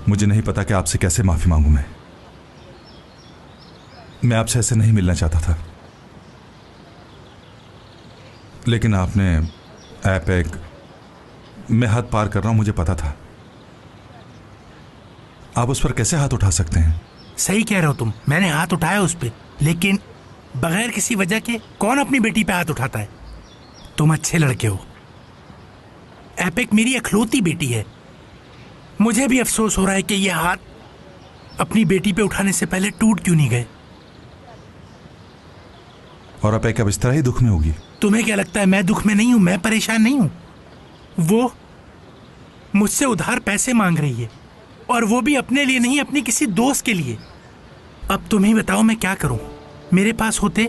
मुझे नहीं पता कि आपसे कैसे माफी मांगू। मैं आपसे ऐसे नहीं मिलना चाहता था, लेकिन आपने ऐप एक मैं हद पार कर रहा हूं, मुझे पता था। आप उस पर कैसे हाथ उठा सकते हैं? सही कह रहे हो तुम, मैंने हाथ उठाया उस पर, लेकिन बगैर किसी वजह के कौन अपनी बेटी पे हाथ उठाता है? तुम अच्छे लड़के हो। एपिक मेरी इकलौती बेटी है। मुझे भी अफसोस हो रहा है कि ये हाथ अपनी बेटी पे उठाने से पहले टूट क्यों नहीं गए। और एपिक अब इस तरह ही दुख में होगी। तुम्हें क्या लगता है मैं दुख में नहीं हूं? मैं परेशान नहीं हूं। वो मुझसे उधार पैसे मांग रही है, और वो भी अपने लिए नहीं, अपनी किसी दोस्त के लिए। अब तुम ही बताओ मैं क्या करूं? मेरे पास होते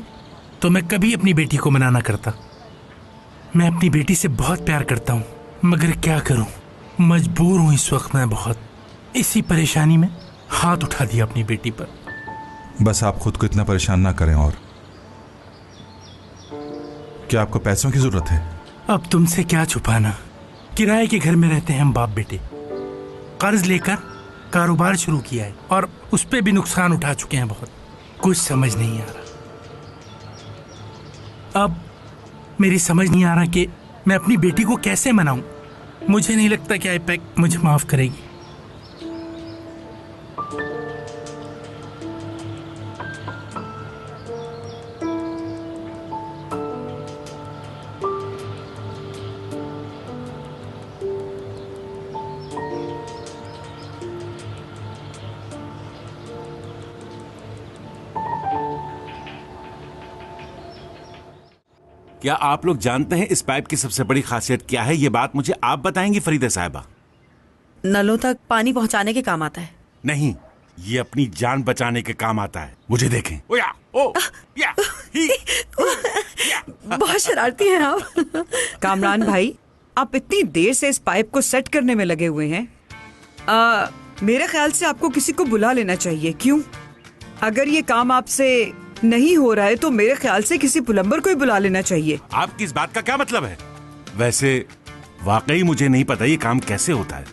तो मैं कभी अपनी बेटी को मना ना करता। मैं अपनी बेटी से बहुत प्यार करता हूं, मगर क्या करूं, मजबूर हूं इस वक्त मैं बहुत। इसी परेशानी में हाथ उठा दिया अपनी बेटी पर। बस आप खुद को इतना परेशान ना करें। और क्या आपको पैसों की जरूरत है? अब तुमसे क्या छुपाना, किराए के घर में रहते हैं हम बाप बेटे। कर्ज लेकर कारोबार शुरू किया है और उस पे भी नुकसान उठा चुके हैं बहुत। कुछ समझ नहीं आ रहा। अब मेरी समझ नहीं आ रहा कि मैं अपनी बेटी को कैसे मनाऊं। मुझे नहीं लगता कि आईपैक मुझे माफ करेगी। क्या आप लोग जानते हैं इस पाइप की सबसे बड़ी खासियत क्या है? ये बात मुझे आप बताएंगी फरीदा साहिबा। नलों तक पानी पहुंचाने के काम आता है। नहीं, ये अपनी जान बचाने के काम आता है। मुझे देखें। ओ या, ओ, या, ही, या। बहुत शरारती हैं आप। कामरान भाई, आप इतनी देर से इस पाइप को सेट करने में लगे हुए हैं। मेरे ख्याल से आपको किसी को बुला लेना चाहिए। क्यों? अगर ये काम आपसे नहीं हो रहा है तो मेरे ख्याल से किसी प्लम्बर को ही बुला लेना चाहिए। आपकी इस बात का क्या मतलब है? वैसे वाकई मुझे नहीं पता ये काम कैसे होता है।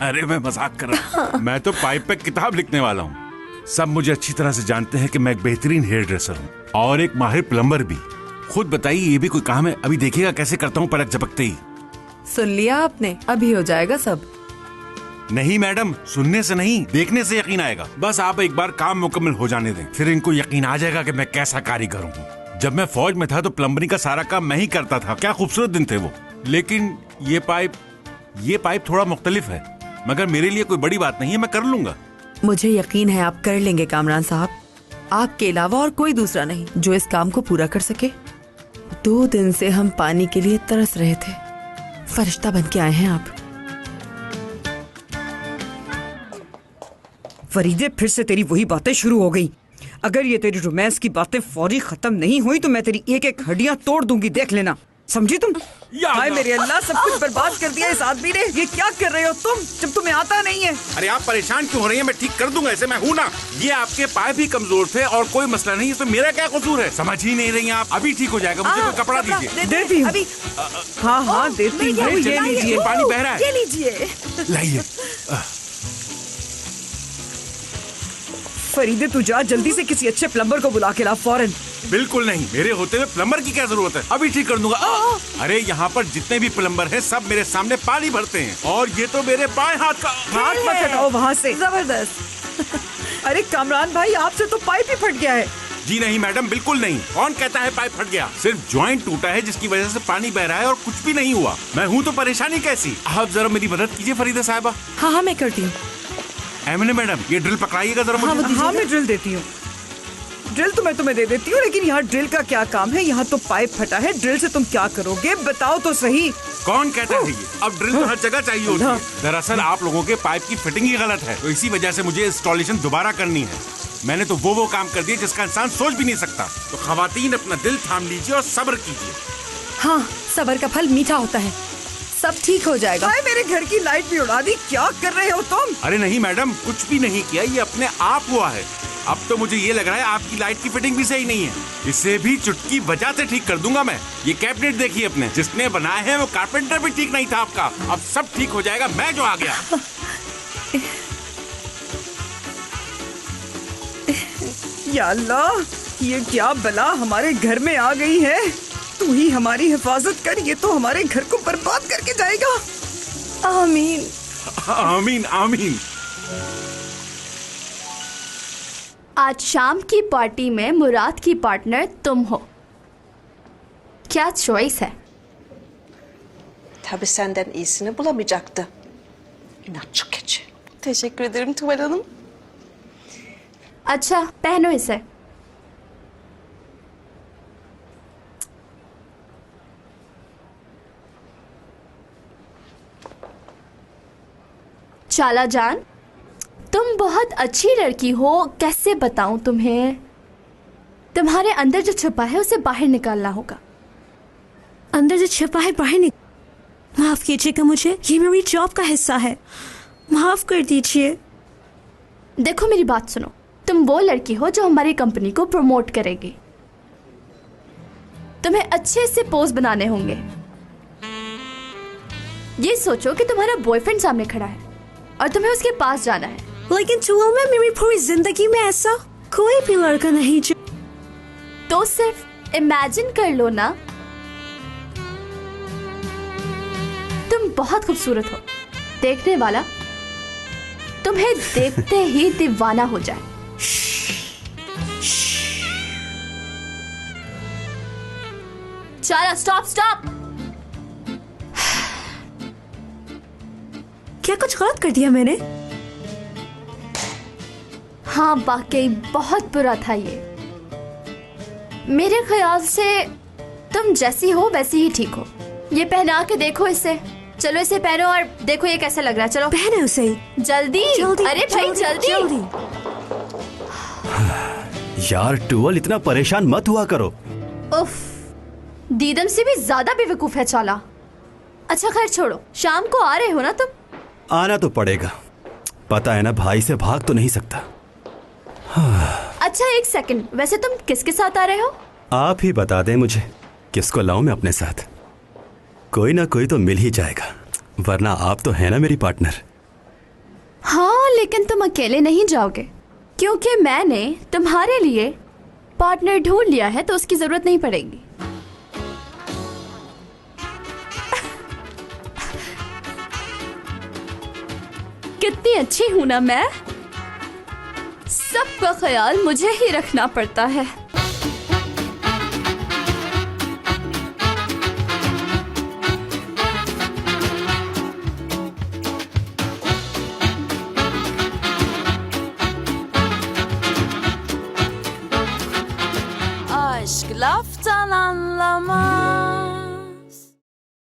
अरे मैं मजाक कर रहा हूँ। मैं तो पाइप पे किताब लिखने वाला हूँ। सब मुझे अच्छी तरह से जानते हैं कि मैं एक बेहतरीन हेयर ड्रेसर हूँ और एक माहिर प्लम्बर भी। खुद बताइए, ये भी कोई काम है? अभी देखिएगा कैसे करता हूँ पलक झपकते ही। सुन लिया आपने? अभी हो जाएगा सब। नहीं मैडम, सुनने से नहीं, देखने से यकीन आएगा। बस आप एक बार काम मुकम्मल हो जाने दें, फिर इनको यकीन आ जाएगा कि मैं कैसा कारीगर हूँ। जब मैं फौज में था तो प्लम्बरिंग का सारा काम मैं ही करता था। क्या खूबसूरत दिन थे वो। लेकिन ये पाइप थोड़ा मुख्तलिफ है, मगर मेरे लिए कोई बड़ी बात नहीं है, मैं कर लूंगा। मुझे यकीन है आप कर लेंगे कामरान साहब। आपके अलावा और कोई दूसरा नहीं जो इस काम को पूरा कर सके। 2 दिन से हम पानी के लिए तरस रहे थे। फरिश्ता बन के आए हैं आप। फरीदे, फिर से तेरी वही बातें शुरू हो गई। अगर ये तेरी रोमांस की बातें फौरी खत्म नहीं हुई तो मैं तेरी एक एक हड्डियां तोड़ दूंगी, देख लेना। समझी तुम? हाय मेरे अल्लाह, सब कुछ बर्बाद कर दिया इस आदमी ने। ये क्या कर रहे हो तुम, जब तुम्हें आता नहीं है? अरे आप परेशान क्यों हो रही हैं? मैं ठीक कर दूंगा, ऐसे मैं हूँ ना। ये आपके पाइप ही कमजोर थे और कोई मसला नहीं, इसमें मेरा क्या कसूर है? समझ ही नहीं रही हैं आप। अभी ठीक हो जाएगा, मुझे कोई कपड़ा दीजिए। देती हूँ। हाँ देती हूँ। ये लीजिए, पानी बह रहा है। ये लीजिए। लाइए। फरीदे, तू जा, जल्दी से किसी अच्छे प्लम्बर को बुला के ला फौरन। बिल्कुल नहीं, मेरे होते हुए प्लम्बर की क्या जरूरत है? अभी ठीक कर दूंगा। अरे यहाँ पर जितने भी प्लम्बर हैं सब मेरे सामने पानी भरते हैं, और ये तो मेरे बाएं हाथ का। हाथ मत हटाओ वहाँ से। जबरदस्त। अरे कामरान भाई, आपसे तो पाइप ही फट गया है। जी नहीं मैडम, बिल्कुल नहीं। कौन कहता है पाइप फट गया? सिर्फ जॉइंट टूटा है जिसकी वजह से पानी बह रहा है और कुछ भी नहीं हुआ। मैं हूँ तो परेशानी कैसी? आप जरा मेरी मदद कीजिए फरीदा साहिबा। हाँ मैं करती हूँ। एमने मैडम, ये ड्रिल पकड़ाइएगा जरा मुझे। हाँ मैं ड्रिल देती हूँ। ड्रिल तो मैं तुम्हें दे देती हूँ, लेकिन यहाँ ड्रिल का क्या काम है? यहाँ तो पाइप फटा है, ड्रिल से तुम क्या करोगे? बताओ तो सही। कौन कहता है ये? अब ड्रिल तो हर जगह चाहिए होती है। दरअसल आप लोगों के पाइप की फिटिंग ही गलत है, तो इसी वजह से मुझे इंस्टॉलेशन दोबारा करनी है। मैंने तो वो काम कर दिया जिसका इंसान सोच भी नहीं सकता। तो खवातीन, अपना दिल थाम लीजिए और सब्र कीजिए। हाँ, सब्र का फल मीठा होता है। सब ठीक हो जाएगा। हाय, मेरे घर की लाइट भी उड़ा दी। क्या कर रहे हो तुम? अरे नहीं मैडम, कुछ भी नहीं किया, ये अपने आप हुआ है। अब तो मुझे ये लग रहा है आपकी लाइट की फिटिंग भी सही नहीं है। इसे भी चुटकी बजा से ठीक कर दूंगा मैं। ये कैबिनेट देखिए अपने, जिसने बनाया है वो कारपेंटर भी ठीक नहीं था आपका। अब सब ठीक हो जाएगा, मैं जो आ गया। या अल्लाह, ये क्या बला हमारे घर में आ गई है। तू ही हमारी हिफाजत कर, ये तो हमारे घर को बर्बाद करके जाएगा। आमीन। आमीन आमीन। आज शाम की पार्टी में मुराद की पार्टनर तुम हो। क्या चॉइस है? Tabii senden iyisini bulamayacaktı. İnatçı keçi. Teşekkür ederim Tuval Hanım. अच्छा पहनो इसे। चाला जान, तुम बहुत अच्छी लड़की हो। कैसे बताऊं तुम्हें? तुम्हारे अंदर जो छुपा है उसे बाहर निकालना होगा। अंदर जो छिपा है बाहर निकल। माफ कीजिएगा मुझे, ये मेरी जॉब का हिस्सा है। माफ कर दीजिए। देखो मेरी बात सुनो, तुम वो लड़की हो जो हमारी कंपनी को प्रमोट करेगी। तुम्हें अच्छे से पोज बनाने होंगे। ये सोचो कि तुम्हारा बॉयफ्रेंड सामने खड़ा है और तुम्हें उसके पास जाना है। लेकिन तुअल में मेरी पूरी जिंदगी में ऐसा कोई भी लड़का नहीं जो। तो सिर्फ इमेजिन कर लो ना, तुम बहुत खूबसूरत हो। देखने वाला तुम्हें देखते ही दीवाना हो जाए। चलो स्टॉप स्टॉप। क्या कुछ गलत कर दिया मैंने? हाँ वाकई बहुत बुरा था ये। मेरे ख्याल से तुम जैसी हो वैसी ही ठीक हो। ये पहना के देखो इसे। चलो इसे पहनो और देखो ये कैसा लग रहा है। चलो पहने उसे। जल्दी जल्दी अरे भाई जल्दी। यार टुअल, इतना परेशान मत हुआ करो। उफ, दीदम से भी ज्यादा बेवकूफ है चाला। अच्छा खैर छोड़ो, शाम को आ रहे हो ना तुम? आना तो पड़ेगा, पता है ना भाई से भाग तो नहीं सकता। अच्छा एक सेकंड, वैसे तुम किसके साथ आ रहे हो? आप ही बता दें मुझे, किसको लाऊं मैं अपने साथ? कोई ना कोई तो मिल ही जाएगा, वरना आप तो है ना मेरी पार्टनर। हाँ लेकिन तुम अकेले नहीं जाओगे, क्योंकि मैंने तुम्हारे लिए पार्टनर ढूंढ लिया है, तो उसकी जरूरत नहीं पड़ेगी। कितनी अच्छी हूं ना मैं? सबका ख्याल मुझे ही रखना पड़ता है। Aşk laftan anlamaz.